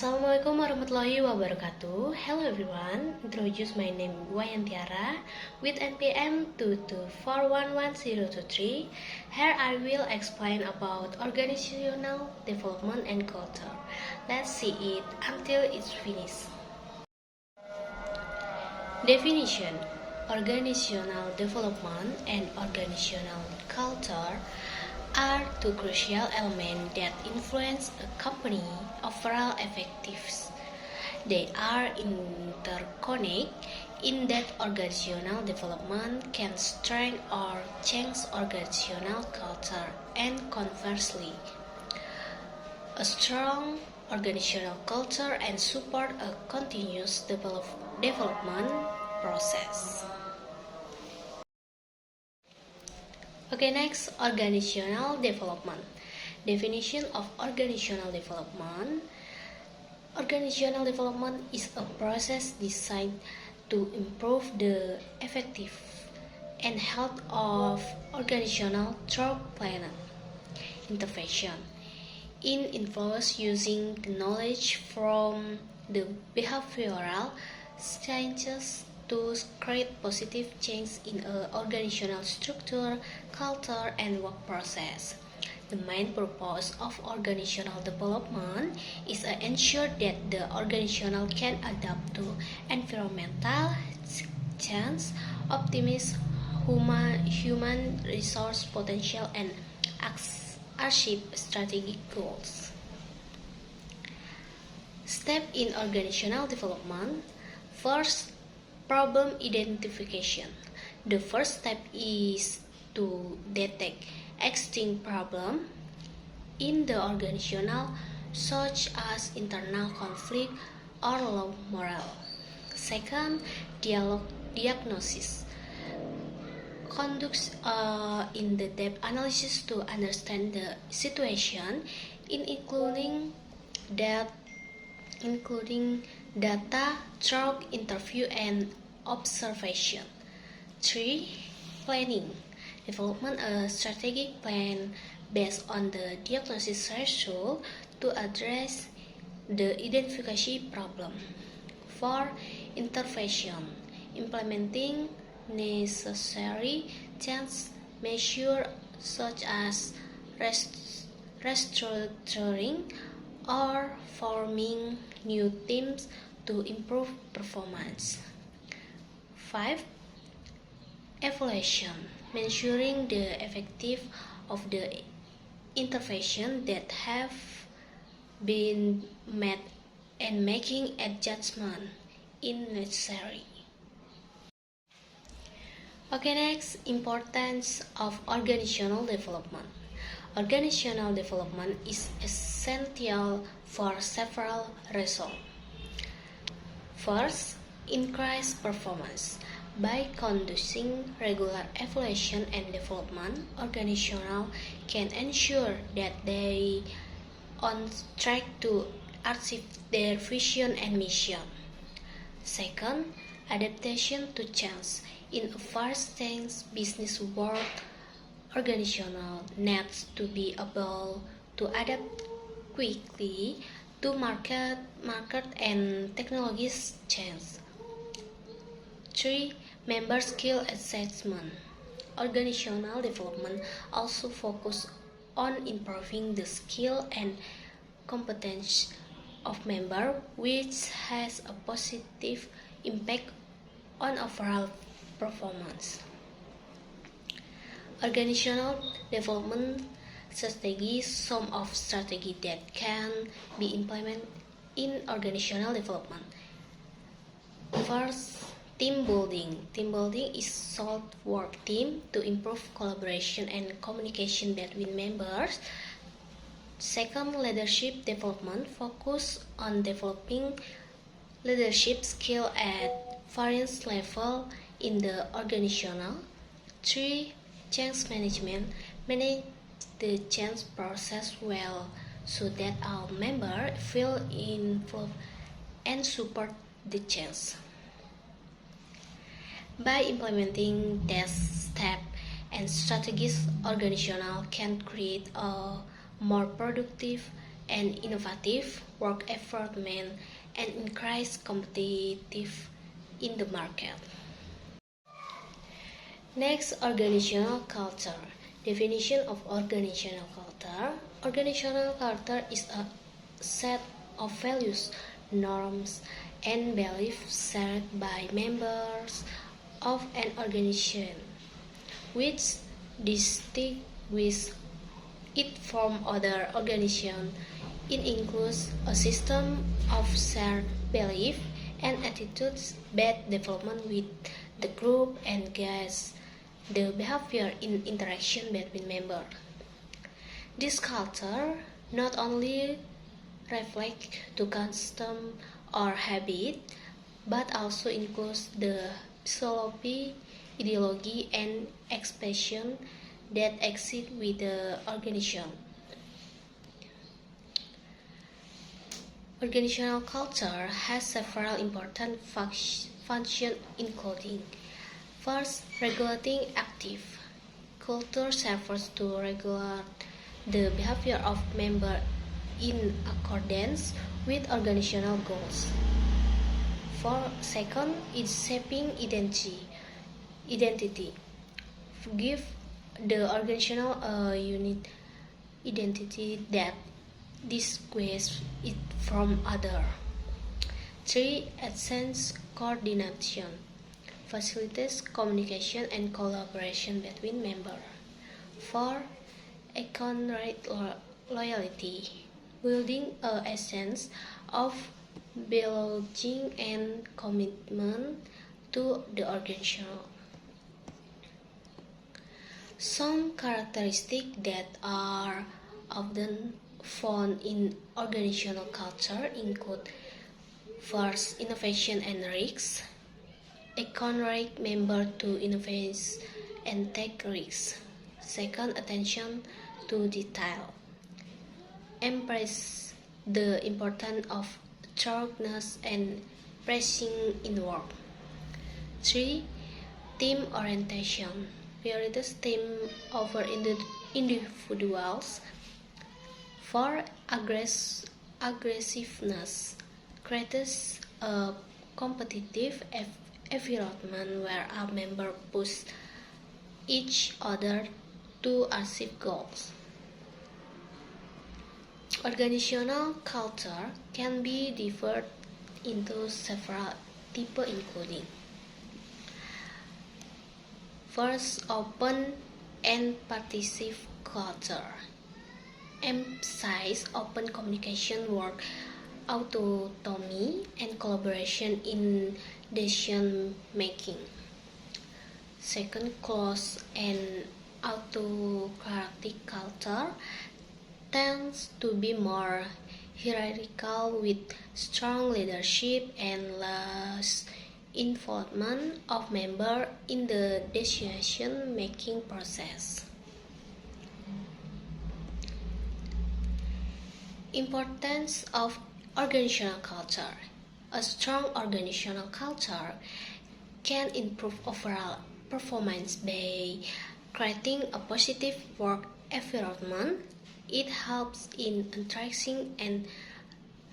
Assalamualaikum warahmatullahi wabarakatuh. Hello everyone. Introduce my name Wayantiara with NPM 2241103. Here I will explain about organizational development and culture. Let's see it until it's finished. Definition: organizational development and organizational culture are two crucial elements that influence a company's overall effectiveness. They are interconnected in that organizational development can strengthen or change organizational culture, and conversely, a strong organizational culture and support a continuous development process. Okay, next, organizational development. Definition of organizational development. Organizational development is a process designed to improve the effective and health of organizational through planning, intervention. It involves using the knowledge from the behavioral sciences to create positive change in an organizational structure, culture, and work process. The main purpose of organizational development is to ensure that the organization can adapt to environmental change, optimize human resource potential, and achieve strategic goals. Step in organizational development. First, problem identification. The first step is to detect existing problem in the organization, such as internal conflict or low morale. Second, diagnosis. Conducts in-depth analysis to understand the situation, including data through interview and observation. 3. Planning. Development a strategic plan based on the diagnosis result to address the identification problem. 4. Intervention. Implementing necessary change measures such as restructuring or forming new teams to improve performance. 5. Evaluation. Measuring the effectiveness of the intervention that have been made and making adjustments if necessary. Okay, next, importance of organizational development. Organizational development is essential for several reasons. First, increase performance. By conducting regular evaluation and development, organizations can ensure that they are on track to achieve their vision and mission. Second, adaptation to change. In a fast-changing business world, organizations need to be able to adapt quickly to market and technologies change. 3. Member skill assessment. Organizational development also focus on improving the skill and competence of members, which has a positive impact on overall performance. Organizational development strategies. Some of strategies that can be implemented in organizational development. First, team building. Team building is solid work team to improve collaboration and communication between members. Second, leadership development. Focus on developing leadership skill at various levels in the organization. 3. Change management. Manage the change process well so that all members feel involved and support the change. By implementing these steps and strategies, organizations can create a more productive, and innovative work environment and increase competitive in the market. Next, organizational culture. Definition of organizational culture. Organizational culture is a set of values, norms, and beliefs shared by members of an organization, which distinguish it from other organizations. It includes a system of shared beliefs and attitudes that development with the group and guides the behavior in interaction between members. This culture not only reflects the custom or habit, but also includes the philosophy, ideology, and expression that exist with the organization. Organizational culture has several important functions including: first, regulating active. Culture serves to regulate the behavior of members in accordance with organizational goals. Second is shaping identity. Give the organizational a unique identity that distinguishes it from others. 3. Essence coordination. Facilitates communication and collaboration between members. 4. Account loyalty. Building a sense of belonging and commitment to the organization. Some characteristics that are often found in organizational culture include: first, innovation and risks. Encourage members to innovate and take risks. Second, attention to detail. Embrace the importance of thoroughness and precision in work. 3. Team orientation. Prioritize team over individuals. 4. Aggressiveness. Creates a competitive environment where all members push each other to achieve goals. Organizational culture can be divided into several types including: first, open and participative culture. Emphasize open communication, work autonomy, and collaboration in decision making. Second, closed and autocratic culture tends to be more hierarchical with strong leadership and less involvement of members in the decision-making process. Importance of organizational culture. A strong organizational culture can improve overall performance by creating a positive work environment. It helps in attracting and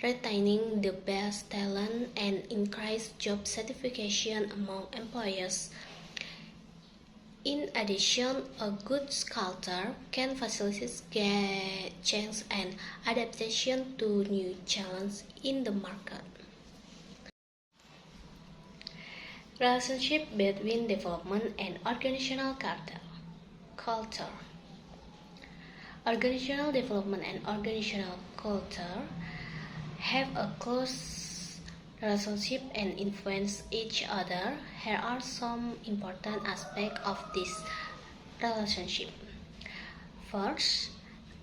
retaining the best talent and increase job satisfaction among employees. In addition, a good culture can facilitate change and adaptation to new challenges in the market. Relationship between development and organizational culture. Organizational development and organizational culture have a close relationship and influence each other. Here are some important aspects of this relationship. First,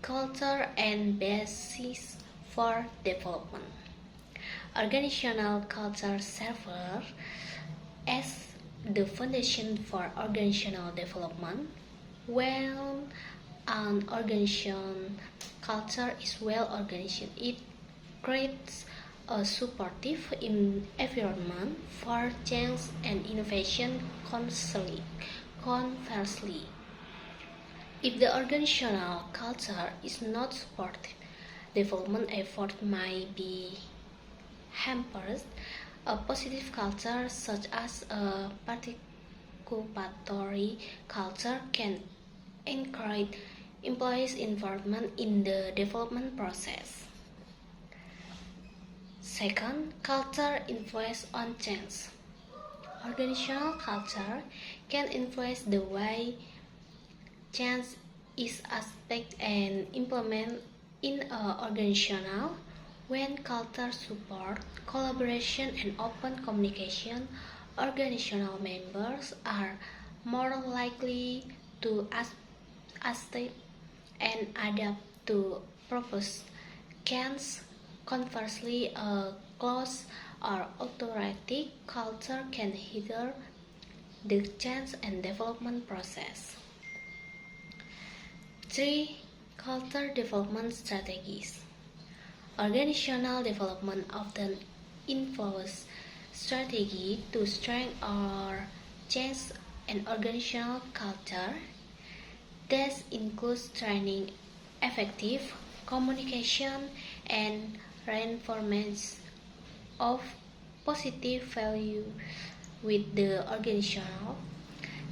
culture and basis for development. Organizational culture serves as the foundation for organizational development. When an organization culture is well organized, it creates a supportive environment for change and innovation. Conversely, if the organizational culture is not supportive, development effort might be hampered. A positive culture, such as a participatory culture, can encourage employees' involvement in the development process. Second, culture influence on change. Organizational culture can influence the way change is aspect and implement in an organizational. When culture support collaboration and open communication, organizational members are more likely to accept and adapt to proposed change. Conversely, a closed or authoritative culture can hinder the change and development process. 3. Culture development strategies. Organizational development often involves strategy to strengthen or change an organizational culture. This includes training, effective communication, and reinforcement of positive value with the organizational.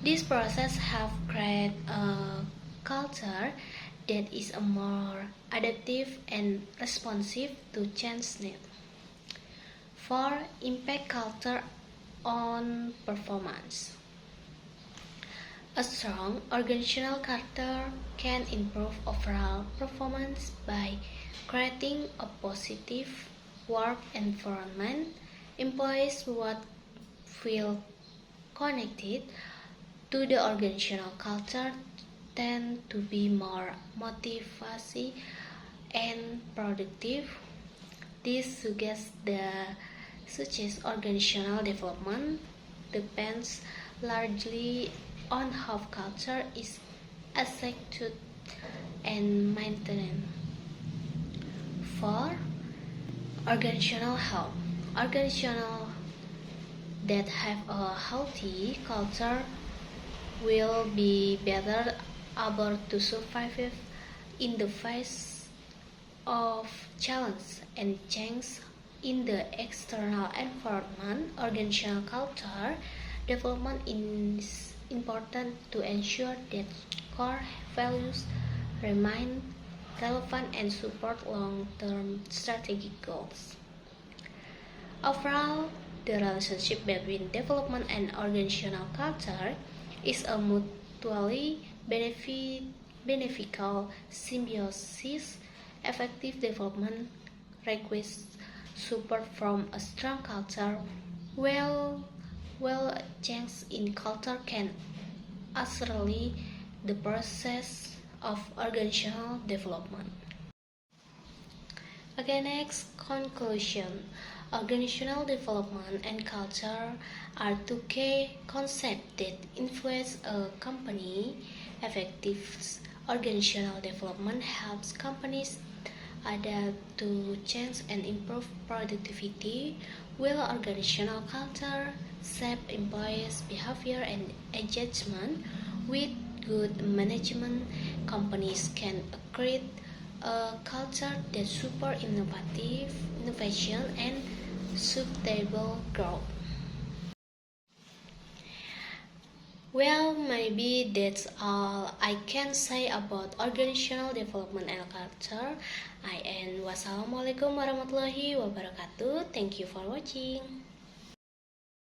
This process helps create a culture that is more adaptive and responsive to change needs. 4. Impact culture on performance. A strong organizational culture can improve overall performance by creating a positive work environment. Employees would feel connected to the organizational culture tend to be more motivated and productive. This suggests organizational development depends largely on how culture is executed and maintained. 4. Organizational health. Organizations that have a healthy culture will be better able to survive in the face of challenge and change in the external environment. Organizational culture development is important to ensure that core values remain relevant and support long-term strategic goals. Overall, the relationship between development and organizational culture is a mutually beneficial symbiosis. Effective development requires support from a strong culture, while change in culture can accelerate the process of organizational development. Okay, next, conclusion. Organizational development and culture are two key concepts that influence a company. Effective organizational development helps companies adapt to change and improve productivity, while organizational culture shapes employees' behavior and engagement. With good management, companies can create a culture that supports innovation and sustainable growth. Well, maybe that's all I can say about organizational development and culture. I end. Wassalamualaikum warahmatullahi wabarakatuh. Thank you for watching.